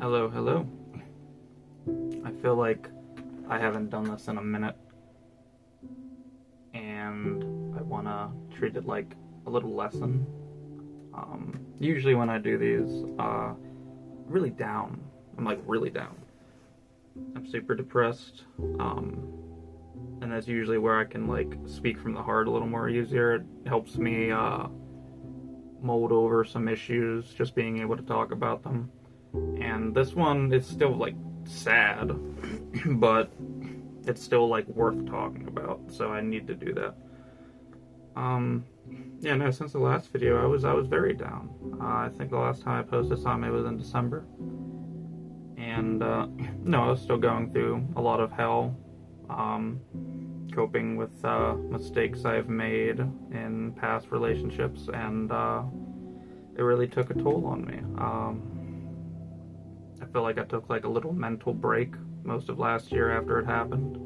Hello, hello. I feel like I haven't done this in a minute, and I want to treat it like a little lesson. Usually, when I do these, really down. I'm like really down. I'm super depressed, and that's usually where I can like speak from the heart a little more easier. It helps me mold over some issues, just being able to talk about them. And this one is still like sad, but it's still like worth talking about, so I need to do that. Um, yeah, no, since the last video, I was very down. I think the last time I posted something it was in December, and no, I was still going through a lot of hell, um, coping with mistakes I've made in past relationships, and it really took a toll on me. I feel like I took like a little mental break most of last year after it happened,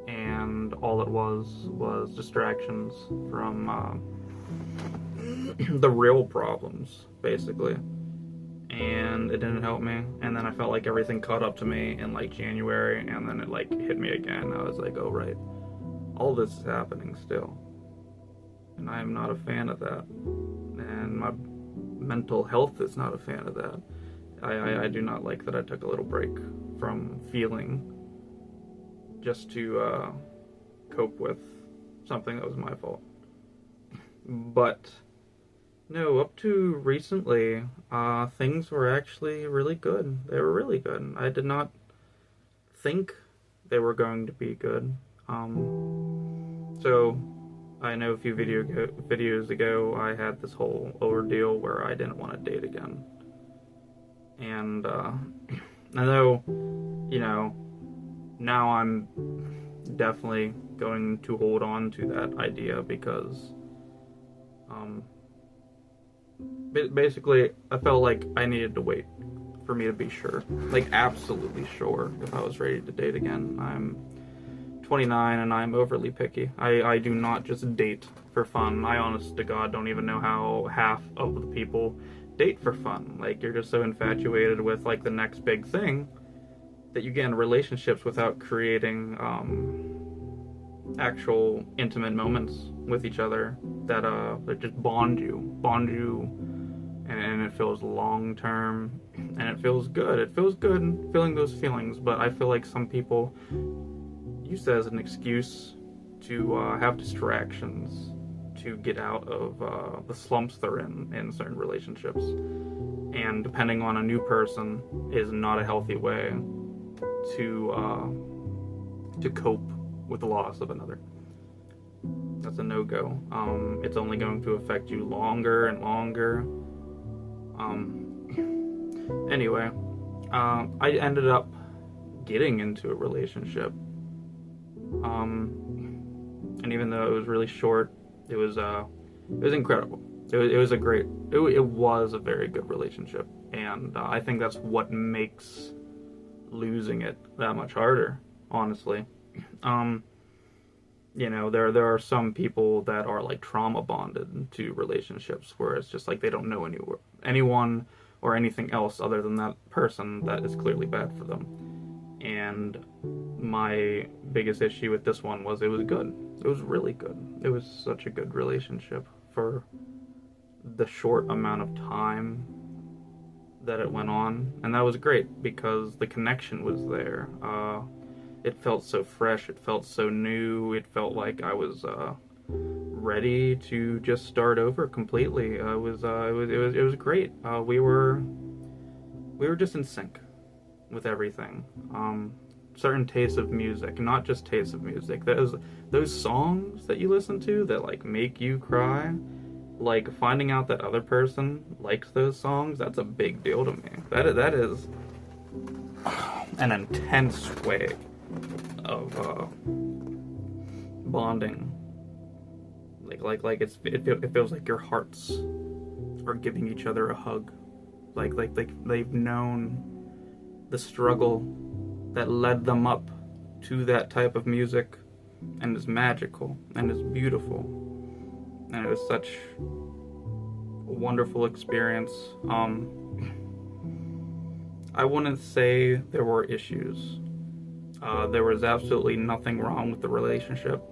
and all it was distractions from the real problems, basically. And it didn't help me. And then I felt like everything caught up to me in like January, and then it like hit me again. I was like, oh right, all this is happening still, and I am not a fan of that. And my mental health is not a fan of that. I do not like that I took a little break from feeling just to cope with something that was my fault. But no, up to recently, things were actually really good. They were really good. I did not think they were going to be good. So I know a few videos ago, I had this whole ordeal where I didn't want to date again. And I know, you know, now I'm definitely going to hold on to that idea because, basically, I felt like I needed to wait for me to be sure, like absolutely sure if I was ready to date again. I'm 29 and I'm overly picky. I do not just date for fun. I honest to God don't even know how half of the people date for fun. Like, you're just so infatuated with like the next big thing that you get in relationships without creating actual intimate moments with each other that just bond you, and it feels long term, and it feels good. It feels good feeling those feelings, but I feel like some people use that as an excuse to have distractions to get out of the slumps they're in certain relationships. And depending on a new person is not a healthy way to cope with the loss of another. That's a no-go. It's only going to affect you longer and longer. Anyway, I ended up getting into a relationship. And even though it was really short, it was incredible. It was a very good relationship, and I think that's what makes losing it that much harder, honestly. There are some people that are like trauma bonded to relationships where it's just like they don't know anyone or anything else other than that person that is clearly bad for them. And my biggest issue with this one was it was good. It was really good. It was such a good relationship for the short amount of time that it went on. And that was great because the connection was there. It felt so fresh. It felt so new. It felt like I was ready to just start over completely. It was great. We were just in sync with everything. Certain tastes of music, not just tastes of music. Those songs that you listen to that like make you cry, like finding out that other person likes those songs, that's a big deal to me. That is an intense way of bonding. It feels like your hearts are giving each other a hug. Like they've known the struggle that led them up to that type of music, and it's magical and it's beautiful, and it was such a wonderful experience. I wouldn't say there were issues. There was absolutely nothing wrong with the relationship.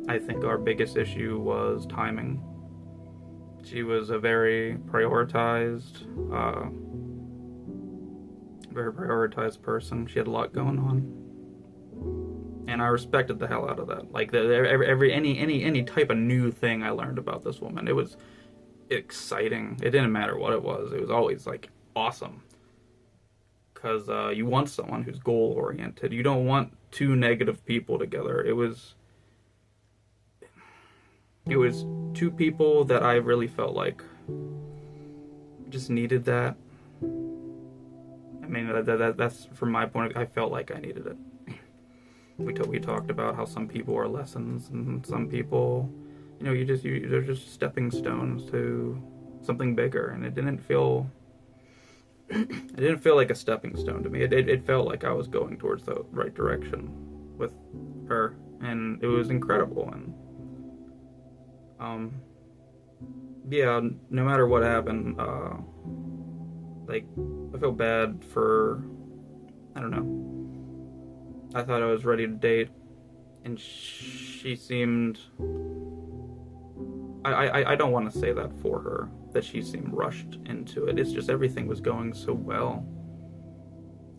I think our biggest issue was timing. She was a very prioritized person. She had a lot going on, and I respected the hell out of that. Like any type of new thing I learned about this woman, it was exciting. It didn't matter what it was. It was always like awesome. Because you want someone who's goal oriented. You don't want two negative people together. It was two people that I really felt like just needed that. I mean, that's from my point of view. I felt like I needed it. We talked about how some people are lessons, and some people, they're just stepping stones to something bigger. And it didn't feel like a stepping stone to me. It felt like I was going towards the right direction with her, and it was incredible. And yeah, no matter what happened, like, I feel bad for, I don't know. I thought I was ready to date, and she seemed, I don't want to say that for her, that she seemed rushed into it. It's just everything was going so well.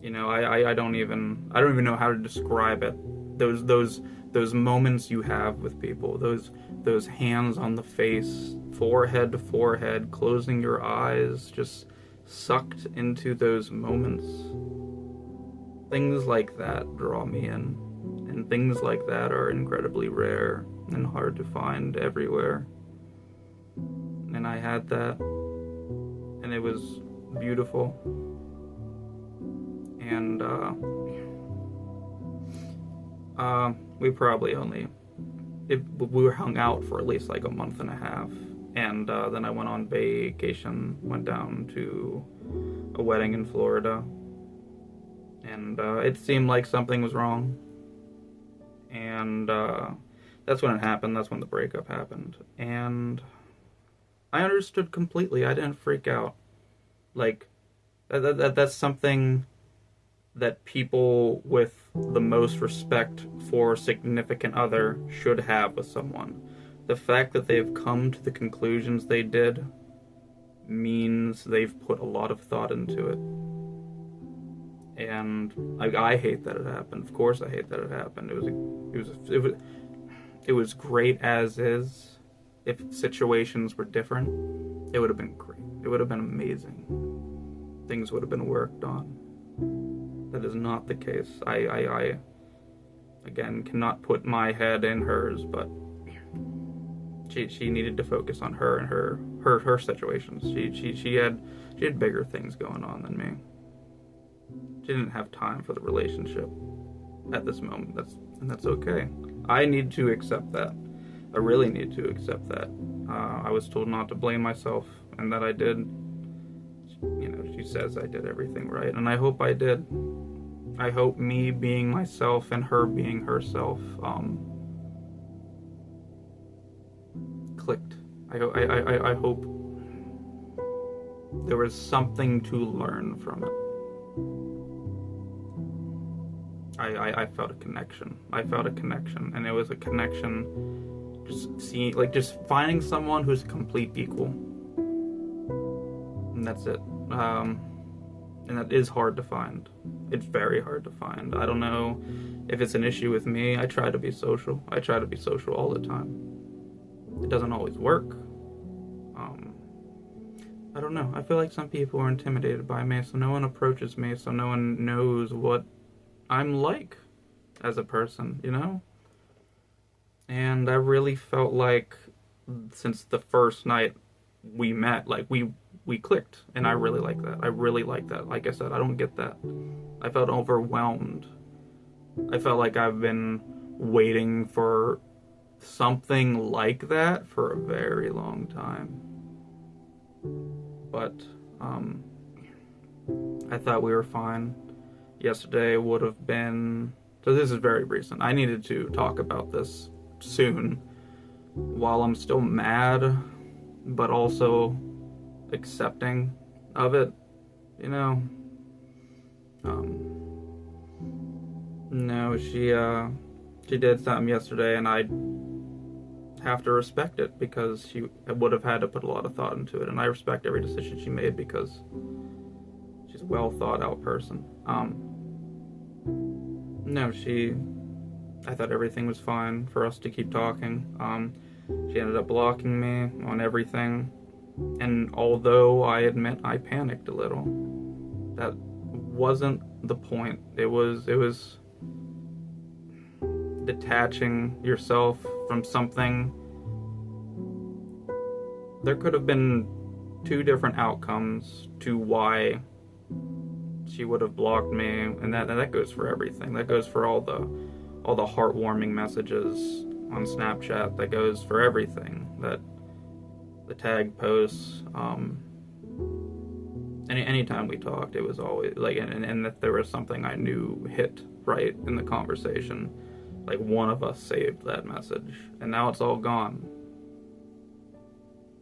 I don't even know how to describe it. Those moments you have with people, those hands on the face, forehead to forehead, closing your eyes, just sucked into those moments. Things like that draw me in, and things like that are incredibly rare and hard to find everywhere. And I had that, and it was beautiful. And we probably we were hung out for at least like a month and a half, and then I went on vacation, went down to a wedding in Florida, and it seemed like something was wrong, and that's when it happened. That's when the breakup happened, and I understood completely. I didn't freak out. Like, that's something that people with the most respect for a significant other should have with someone. The fact that they've come to the conclusions they did means they've put a lot of thought into it. And I hate that it happened. Of course I hate that it happened. It was great as is. If situations were different, it would have been great. It would have been amazing. Things would have been worked on. That is not the case. I again cannot put my head in hers, but she needed to focus on her and her situations. She had bigger things going on than me. She didn't have time for the relationship at this moment. That's okay. I need to accept that. I really need to accept that. I was told not to blame myself, and that I did. She says I did everything right, and I hope I did. I hope me being myself and her being herself clicked. I hope there was something to learn from it. I felt a connection. And it was a connection. Just finding someone who's a complete equal, and that's it. And that is hard to find. It's very hard to find. I don't know if it's an issue with me. I try to be social. All the time. It doesn't always work. I don't know. I feel like some people are intimidated by me, so no one approaches me, so no one knows what I'm like as a person, And I really felt like since the first night we met, like we clicked, and I really like that. I really like that. Like I said, I don't get that. I felt overwhelmed. I felt like I've been waiting for something like that for a very long time. But I thought we were fine. Yesterday would have been... So this is very recent. I needed to talk about this soon while I'm still mad, but also accepting of it. you know, no, she did something yesterday, and I have to respect it because she would have had to put a lot of thought into it, and I respect every decision she made because she's a well thought out person. No, I thought everything was fine for us to keep talking. She ended up blocking me on everything, and although I admit I panicked a little, that wasn't the point. It was detaching yourself from something. There could have been two different outcomes to why she would have blocked me, and that goes for everything. That goes for all the heartwarming messages on Snapchat. That goes for everything. That the tag posts. Anytime we talked, it was always like, and if there was something I knew hit right in the conversation, like one of us saved that message, and now it's all gone.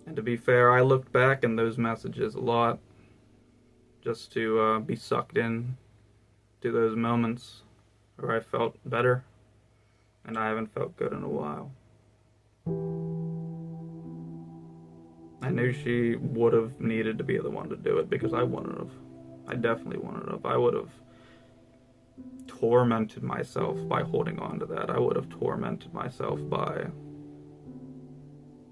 And to be fair, I looked back in those messages a lot just to be sucked in to those moments where I felt better, and I haven't felt good in a while. I knew she would have needed to be the one to do it because I wouldn't have. I definitely wouldn't have. I would have tormented myself by holding on to that. I would have tormented myself by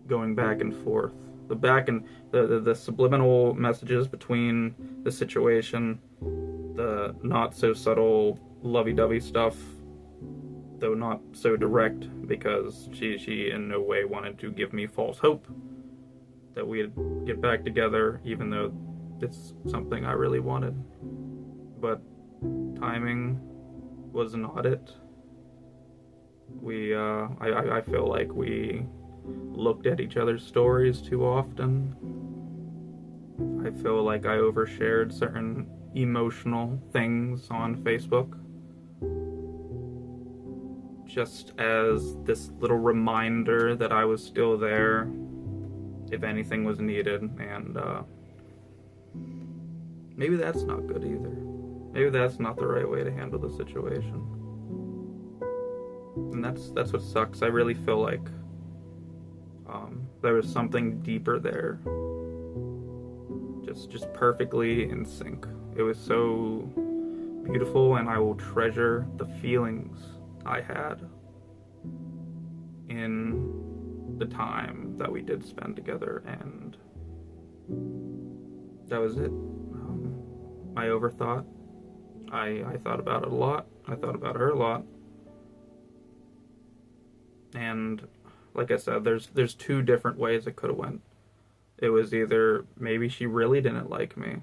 going back and forth. The subliminal messages between the situation, the not so subtle lovey-dovey stuff, though not so direct, because she in no way wanted to give me false hope that we'd get back together, even though it's something I really wanted. But timing was not it. I feel like we looked at each other's stories too often. I feel like I overshared certain emotional things on Facebook, just as this little reminder that I was still there if anything was needed, and maybe that's not good either. Maybe that's not the right way to handle the situation. And that's what sucks. I really feel like there was something deeper there, just perfectly in sync. It was so beautiful, and I will treasure the feelings I had in the time that we did spend together, and that was it. I overthought. I thought about it a lot. I thought about her a lot. And like I said, there's two different ways it could have went. It was either maybe she really didn't like me,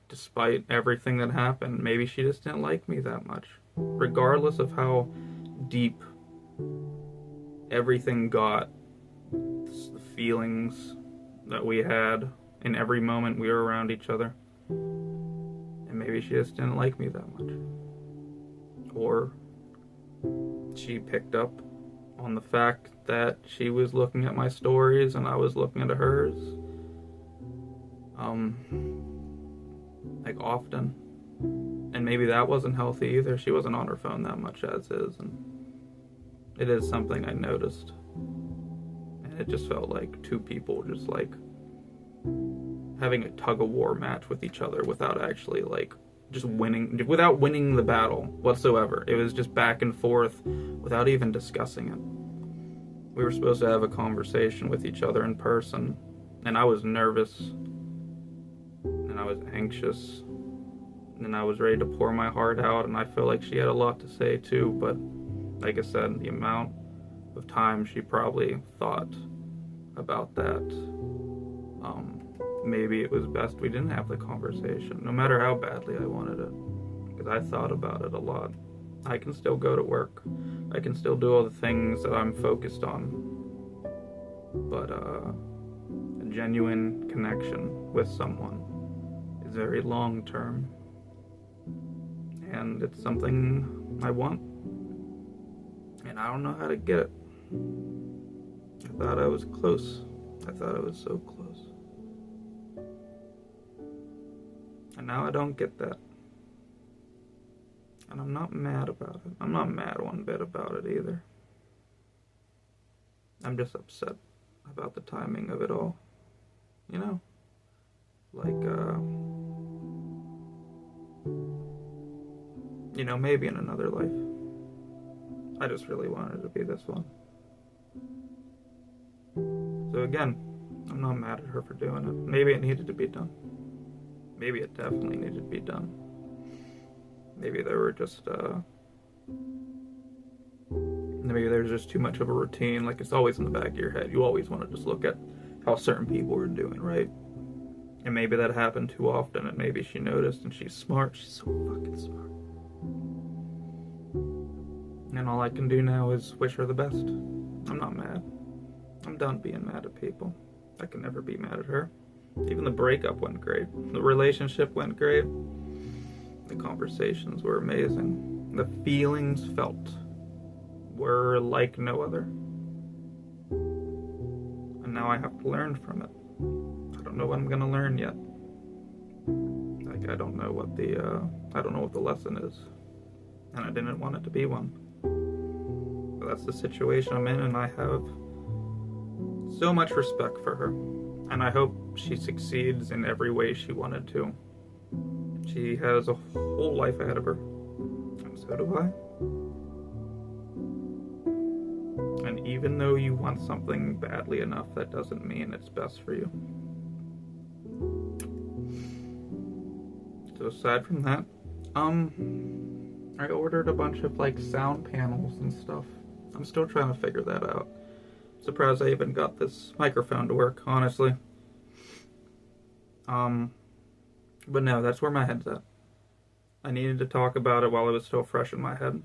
despite everything that happened. Maybe she just didn't like me that much. Regardless of how deep everything got, the feelings that we had in every moment we were around each other. And maybe she just didn't like me that much. Or she picked up on the fact that she was looking at my stories and I was looking at hers. Like often. And maybe that wasn't healthy either. She wasn't on her phone that much as is, and it is something I noticed. And it just felt like two people just like having a tug-of-war match with each other without actually like just winning, without winning the battle whatsoever. It was just back and forth without even discussing it. We were supposed to have a conversation with each other in person, and I was nervous, and I was anxious, and I was ready to pour my heart out, and I feel like she had a lot to say too, but like I said, the amount of time she probably thought about that, maybe it was best we didn't have the conversation, no matter how badly I wanted it, because I thought about it a lot. I can still go to work. I can still do all the things that I'm focused on, but a genuine connection with someone is very long term, and it's something I want, and I don't know how to get it. I thought I was close. I thought I was so close. And now I don't get that. And I'm not mad about it. I'm not mad one bit about it either. I'm just upset about the timing of it all. You know? Like, maybe in another life. I just really wanted it to be this one. So again, I'm not mad at her for doing it. Maybe it needed to be done. Maybe it definitely needed to be done. Maybe there were just, maybe there's just too much of a routine. Like, it's always in the back of your head. You always want to just look at how certain people were doing, right? And maybe that happened too often, and maybe she noticed, and she's smart. She's so fucking smart. And all I can do now is wish her the best. I'm not mad. I'm done being mad at people. I can never be mad at her. Even the breakup went great. The relationship went great. The conversations were amazing. The feelings felt were like no other. And now I have to learn from it. I don't know what I'm gonna learn yet. Like, I don't know what the lesson is. And I didn't want it to be one. But that's the situation I'm in, and I have so much respect for her. And I hope she succeeds in every way she wanted to. She has a whole life ahead of her. And so do I. And even though you want something badly enough, that doesn't mean it's best for you. So aside from that, I ordered a bunch of sound panels and stuff. I'm still trying to figure that out. Surprised I even got this microphone to work, honestly. But no, that's where my head's at. I needed to talk about it while it was still fresh in my head.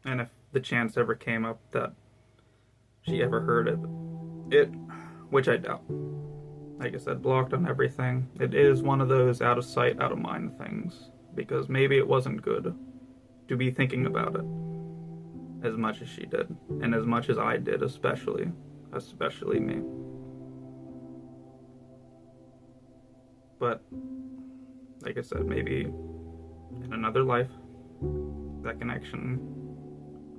And if the chance ever came up that she ever heard it, which I doubt. Like I said, blocked on everything. It is one of those out of sight, out of mind things. Because maybe it wasn't good to be thinking about it as much as she did. And as much as I did, especially me. But, like I said, maybe in another life, that connection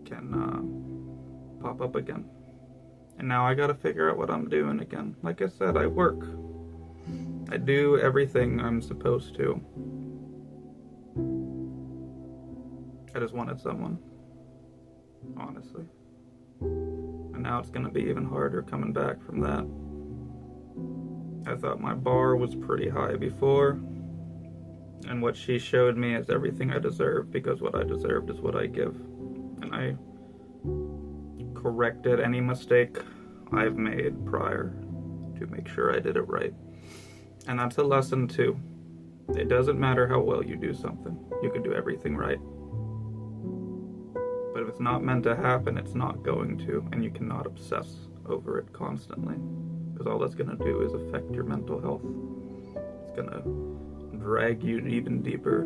can pop up again. And now I gotta figure out what I'm doing again. Like I said, I work. I do everything I'm supposed to. I just wanted someone. Honestly. And now it's gonna be even harder coming back from that. I thought my bar was pretty high before. And what she showed me is everything I deserve, because what I deserved is what I give. And I corrected any mistake I've made prior to make sure I did it right. And that's a lesson too. It doesn't matter how well you do something. You can do everything right. But if it's not meant to happen, it's not going to. And you cannot obsess over it constantly. Because all that's going to do is affect your mental health. It's going to drag you even deeper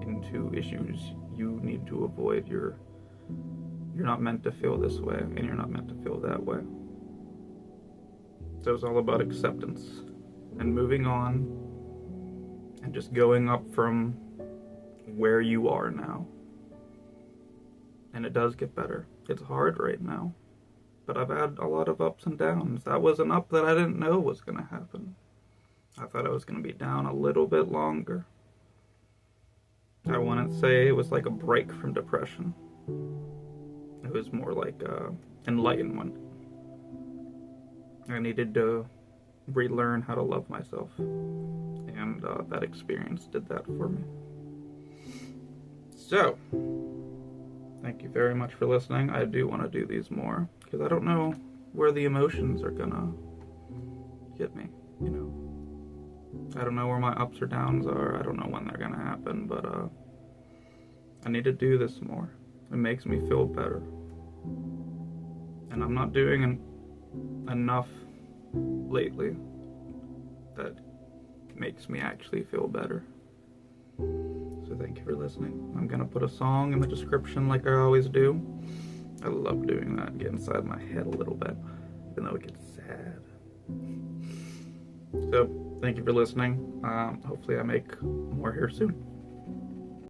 into issues you need to avoid. You're not meant to feel this way, and you're not meant to feel that way. So it's all about acceptance and moving on and just going up from where you are now. And it does get better. It's hard right now, but I've had a lot of ups and downs. That was an up that I didn't know was going to happen. I thought I was going to be down a little bit longer. I wouldn't say it was like a break from depression. It was more like enlightenment. I needed to relearn how to love myself. And that experience did that for me. So, thank you very much for listening. I do want to do these more, because I don't know where the emotions are gonna get me, I don't know where my ups or downs are. I don't know when they're gonna happen, but I need to do this more. It makes me feel better. And I'm not doing enough lately that makes me actually feel better. So thank you for listening. I'm gonna put a song in the description like I always do. I love doing that, get inside my head a little bit, even though it gets sad. So Thank you for listening. Hopefully I make more here soon.